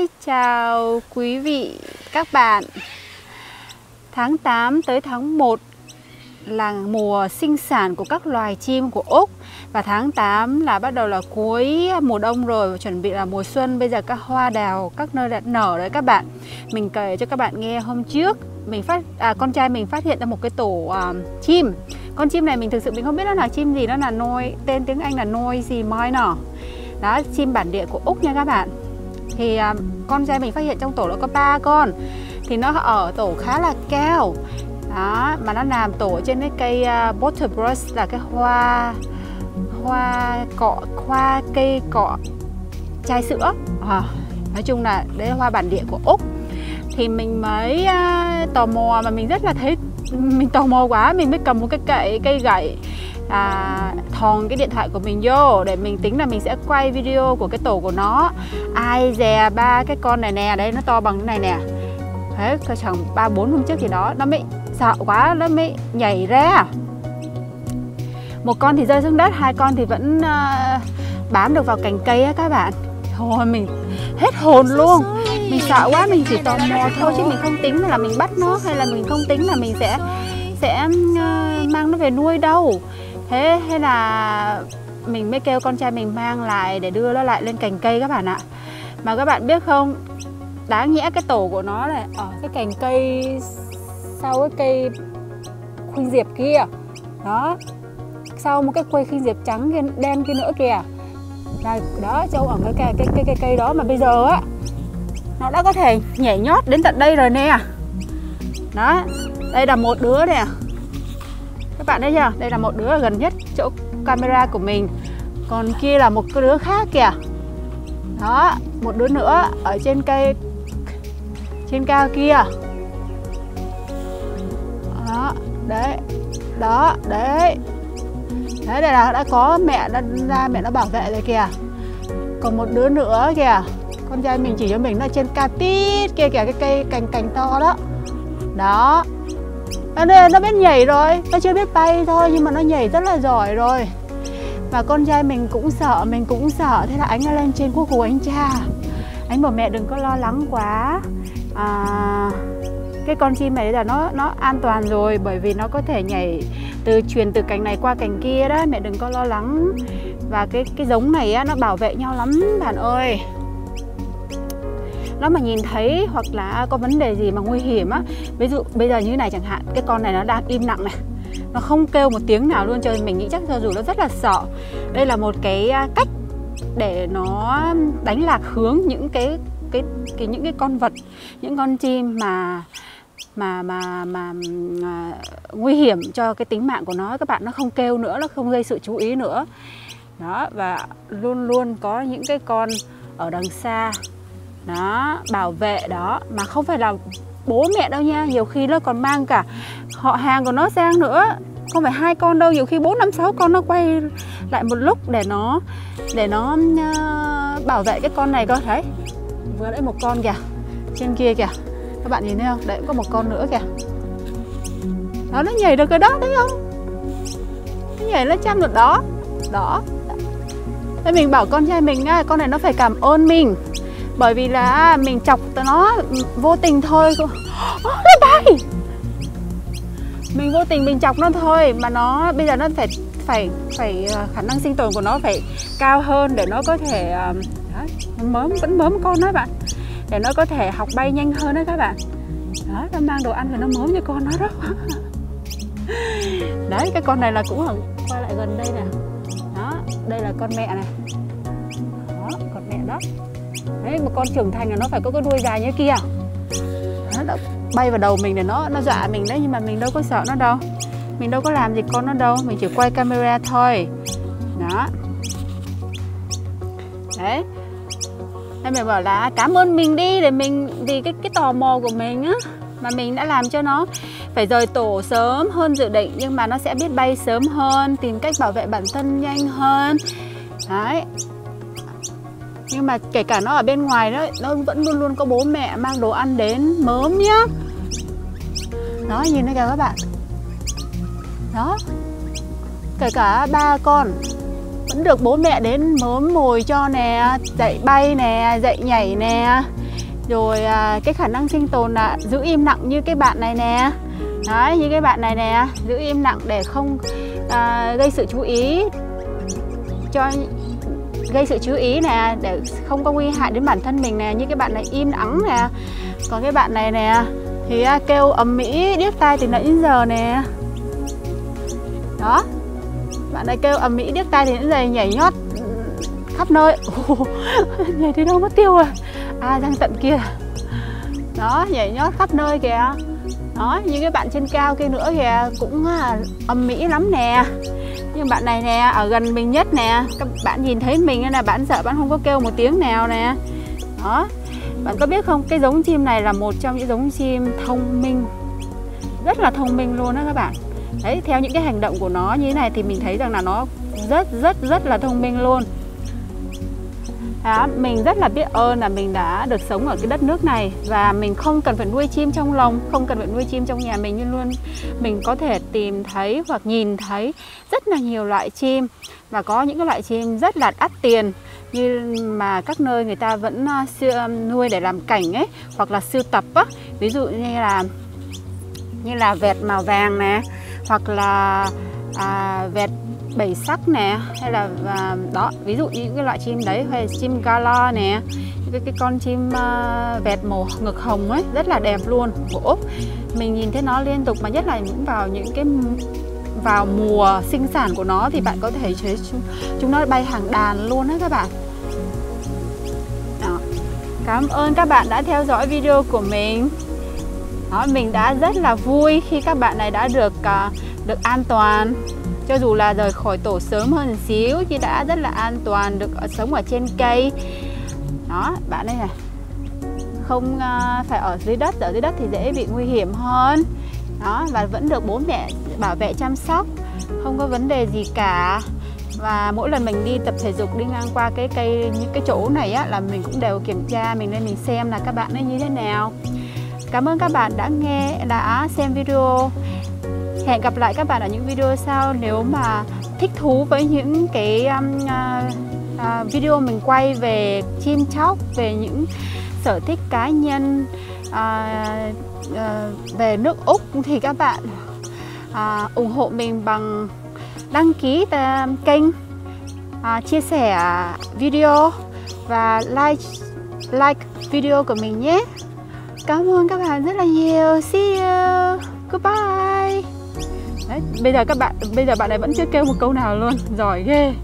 Hi, chào quý vị, các bạn. Tháng 8 tới tháng 1 là mùa sinh sản của các loài chim của Úc. Và tháng 8 là bắt đầu là cuối mùa đông rồi, chuẩn bị là mùa xuân. Bây giờ các hoa đào các nơi đã nở đấy các bạn. Mình kể cho các bạn nghe hôm trước con trai mình phát hiện ra một cái tổ chim. Con chim này mình thực sự mình không biết nó là chim gì, nó là tên tiếng Anh là noisy miner. Đó, chim bản địa của Úc nha các bạn. Thì con trai mình phát hiện trong tổ nó có 3 con. Thì nó ở tổ khá là cao. Đó, mà nó làm tổ trên cái cây butterbrush, là cái cây cọ chai sữa. Nói chung là đấy là hoa bản địa của Úc. Thì mình mới tò mò, mà mình rất là mình tò mò quá, mình mới cầm một cái cây gậy thòn cái điện thoại của mình vô để mình tính là mình sẽ quay video của cái tổ của nó. Ai dè 3 cái con này nè, đấy nó to bằng cái này nè. Thế khoảng 3-4 hôm trước thì đó, nó mới sợ quá, nó mới nhảy ra. Một con thì rơi xuống đất, 2 con thì vẫn bám được vào cành cây á các bạn. Thôi mình hết hồn luôn. Mình sợ quá, mình chỉ tò mò thôi chứ mình không tính là mình bắt nó, hay là mình không tính là mình sẽ mang nó về nuôi đâu. Thế hay là mình mới kêu con trai mình mang lại để đưa nó lại lên cành cây các bạn ạ. Mà các bạn biết không, đáng nhẽ cái tổ của nó này ở cái cành cây sau cái cây khuynh diệp kia. Đó, sau một cái cây khuynh diệp trắng đen kia nữa kìa. Đó, châu ở cái cây đó, mà bây giờ á nó đã có thể nhảy nhót đến tận đây rồi nè. Đó, đây là một đứa nè. Các bạn thấy chưa? Đây là một đứa gần nhất chỗ camera của mình. Còn kia là một cái đứa khác kìa. Đó, một đứa nữa ở trên cây trên cao kia. Đó, đấy. Đó, đấy. Đấy, đây là đã có mẹ mẹ nó bảo vệ rồi kìa. Còn một đứa nữa kìa. Con trai mình chỉ cho mình nó trên cao tít kia kìa, cái cây cành to đó. Đó. Nó biết nhảy rồi, nó chưa biết bay thôi nhưng mà nó nhảy rất là giỏi rồi. Và con trai mình cũng sợ, mình cũng sợ. Thế là anh ấy lên trên Google anh tra. Anh bảo mẹ đừng có lo lắng quá. Cái con chim này là nó an toàn rồi, bởi vì nó có thể nhảy truyền từ cành này qua cành kia đó, mẹ đừng có lo lắng. Và cái giống này á, nó bảo vệ nhau lắm bạn ơi. Nó mà nhìn thấy hoặc là có vấn đề gì mà nguy hiểm á, ví dụ bây giờ như này chẳng hạn, cái con này nó đang im lặng này, nó không kêu một tiếng nào luôn, trời mình nghĩ chắc cho dù nó rất là sợ. Đây là một cái cách để nó đánh lạc hướng những những cái con vật, những con chim mà nguy hiểm cho cái tính mạng của nó. Các bạn, nó không kêu nữa, nó không gây sự chú ý nữa. Đó, và luôn luôn có những cái con ở đằng xa đó bảo vệ đó, mà không phải là bố mẹ đâu nha, nhiều khi nó còn mang cả họ hàng của nó sang nữa, không phải 2 con đâu, nhiều khi 4, 5, 6 con nó quay lại một lúc để nó bảo vệ cái con này coi. Thấy vừa nãy một con kìa, trên kia kìa, các bạn nhìn thấy không, đấy có một con nữa kìa. Đó, nó nhảy được cái đó, thấy không, nó nhảy lên chăm được đó. Đó, thế mình bảo con trai mình con này nó phải cảm ơn mình, bởi vì là mình chọc nó vô tình thôi. Nó bay, mình vô tình mình chọc nó thôi, mà nó bây giờ nó phải khả năng sinh tồn của nó phải cao hơn để nó có thể vẫn mớm con đó bạn, để nó có thể học bay nhanh hơn đó các bạn. Đó, nó mang đồ ăn và nó mớm cho con nó đó. Đấy, cái con này là cũng quay lại gần đây nè. Đó, đây là con mẹ này. Đó, con mẹ đó. Đấy, một con trưởng thành là nó phải có cái đuôi dài như kia. Nó bay vào đầu mình để nó dọa mình đấy, nhưng mà mình đâu có sợ nó đâu. Mình đâu có làm gì con nó đâu, mình chỉ quay camera thôi. Đó. Đấy. Nên mình bảo là cảm ơn mình đi, để mình vì cái tò mò của mình á, mà mình đã làm cho nó phải rời tổ sớm hơn dự định, nhưng mà nó sẽ biết bay sớm hơn, tìm cách bảo vệ bản thân nhanh hơn. Đấy. Nhưng mà kể cả nó ở bên ngoài đó, nó vẫn luôn luôn có bố mẹ mang đồ ăn đến mớm nhá. Đó, nhìn đây kìa các bạn. Đó, kể cả 3 con vẫn được bố mẹ đến mớm mồi cho nè, dạy bay nè, dạy nhảy nè. Rồi cái khả năng sinh tồn là giữ im lặng như cái bạn này nè. Đấy, như cái bạn này nè, giữ im lặng để không gây sự chú ý nè, để không có nguy hại đến bản thân mình nè. Như cái bạn này im ắng nè. Còn cái bạn này nè thì kêu ầm ĩ điếc tai từ nãy đến giờ nè. Đó, bạn này kêu ầm ĩ điếc tai thì đến giờ, nhảy nhót khắp nơi. Nhảy đi đâu mất tiêu rồi. Răng tận kia. Đó, nhảy nhót khắp nơi kìa. Đó, như cái bạn trên cao kia nữa kìa, cũng ầm ĩ lắm nè. Nhưng bạn này nè, ở gần mình nhất nè, các bạn nhìn thấy mình là bạn sợ, bạn không có kêu một tiếng nào nè. Đó, bạn có biết không, cái giống chim này là một trong những giống chim thông minh, rất là thông minh luôn đó các bạn. Đấy, theo những cái hành động của nó như thế này thì mình thấy rằng là nó rất là thông minh luôn. Đó, mình rất là biết ơn là mình đã được sống ở cái đất nước này. Và mình không cần phải nuôi chim trong lồng, không cần phải nuôi chim trong nhà mình, nhưng luôn mình có thể tìm thấy hoặc nhìn thấy rất là nhiều loại chim. Và có những cái loại chim rất là đắt tiền, như mà các nơi người ta vẫn nuôi để làm cảnh ấy, hoặc là sưu tập á. Ví dụ như là vẹt màu vàng nè, hoặc là vẹt 7 sắc nè, hay là đó, ví dụ như những cái loại chim đấy, hay là chim gala nè, cái con chim vẹt màu ngực hồng ấy, rất là đẹp luôn, của Úc. Mình nhìn thấy nó liên tục, mà nhất là vào mùa sinh sản của nó thì bạn có thể thấy chúng nó bay hàng đàn luôn đấy các bạn. Đó. Cảm ơn các bạn đã theo dõi video của mình. Đó, mình đã rất là vui khi các bạn này đã được an toàn. Cho dù là rời khỏi tổ sớm hơn một xíu, chứ đã rất là an toàn, được sống ở trên cây. Đó, bạn đây này, không phải ở dưới đất thì dễ bị nguy hiểm hơn. Đó, và vẫn được bố mẹ bảo vệ chăm sóc, không có vấn đề gì cả. Và mỗi lần mình đi tập thể dục, đi ngang qua những cái chỗ này á, là mình cũng đều kiểm tra mình lên, mình xem là các bạn ấy như thế nào. Cảm ơn các bạn đã xem video. Hẹn gặp lại các bạn ở những video sau. Nếu mà thích thú với những cái video mình quay về chim chóc, về những sở thích cá nhân, về nước Úc, thì các bạn ủng hộ mình bằng đăng ký kênh, chia sẻ video và like video của mình nhé. Cảm ơn các bạn rất là nhiều. See you. Goodbye. Đấy, bây giờ bạn này vẫn chưa kêu một câu nào luôn. Giỏi ghê.